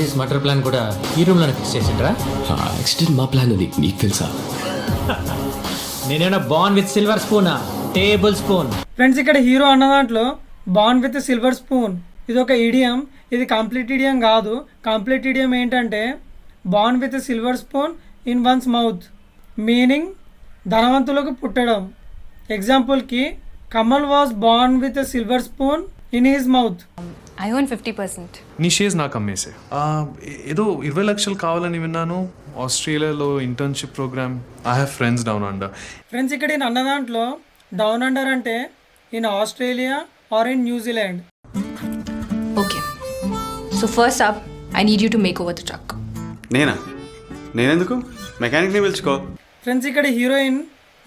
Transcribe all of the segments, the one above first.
Office matar plan కూడా ఈ రూమ్లోనే ఫిక్స్ చేసిండ్రా? యాక్సిడెంట్ మా ప్లాన్ అది నీకు తెలుసా? నేనేనా బాన్ విత్ సిల్వర్ స్పూనా, టేబుల్ స్పూన్? ఫ్రెండ్స్ ఇక్కడ హీరో అన్న దాంట్లో బాన్ విత్ సిల్వర్ స్పూన్ ఇది ఒక ఇడియం. ఇది కంప్లీట్ ఇడియం కాదు. కంప్లీట్ ఇడియం ఏంటంటే born with silver spoon in one's mouth, meaning ధనవంతులకు పుట్టడం. ఎగ్జాంపుల్కి Kamal was born with silver spoon in his mouth. I own 50%. నీ షేర్స్ నాకు అమ్మేసే. ఏదో 20 లక్షలు కావాలని విన్నాను. ఆస్ట్రేలియాలో internship program. I have friends down under. Friends ఇక్కడ ఈయన అన్న దాంట్లో డౌన్ అండర్ అంటే ఇన్ ఆస్ట్రేలియా ఆర్ ఇన్ న్యూజిలాండ్. Okay. So first up, I need you to make over the truck. నేనెందుకు? మెకానిక్ని పిలుచుకో. ఫ్రెండ్స్ ఇక్కడ హీరోయిన్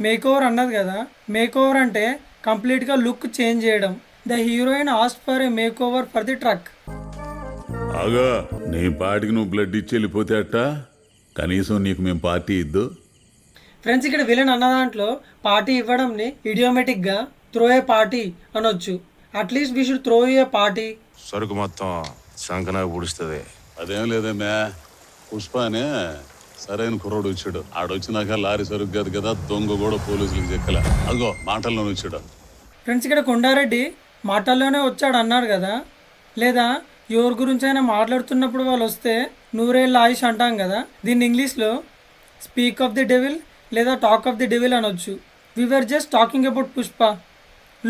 మేక్ ఓవర్ అన్నది కదా. మేక్ ఓవర్ అంటే కంప్లీట్గా లుక్ చేంజ్ చేయడం. The heroine asked for a make over for the truck. ఆగా నీ పాటికి నువ్వు బ్లడ్ ఇచ్చి వెళ్ళిపోతే అట్ట కనీసం నీకు మేము పార్టీ ఇద్దు. ఫ్రెండ్స్ ఇక్కడ విలన్ అన్న దాంట్లో పార్టీ ఇవ్వడంని ఇడియోమేటిక్గా త్రో ఏ పార్టీ అనొచ్చు. At least we should throw A party. సరుకు మొత్తం సంకనా పుడుస్తుంది. అదేం లేదమ్మా, పుష్ప అనే సరైన కుర్రోడు వచ్చాడు. ఆడొచ్చినాక లారీ సరుకు కాదు కదా, దొంగ కూడా పోలీసులకు చెక్కల. అదిగో మాటల్లోనే వచ్చాడు. ఫ్రెండ్స్ ఇక్కడ కొండారెడ్డి మాటల్లోనే వచ్చాడు అన్నాడు కదా. లేదా ఎవరి గురించి అయినా మాట్లాడుతున్నప్పుడు వాళ్ళు వస్తే నూరేళ్ళ ఆయుష్ అంటాం కదా. దీన్ని ఇంగ్లీష్లో స్పీక్ ఆఫ్ ది డెవిల్ లేదా టాక్ ఆఫ్ ది డెవిల్ అనొచ్చు. We were just talking about Pushpa.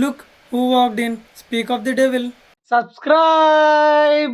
Look who walked in, speak of the devil. Subscribe.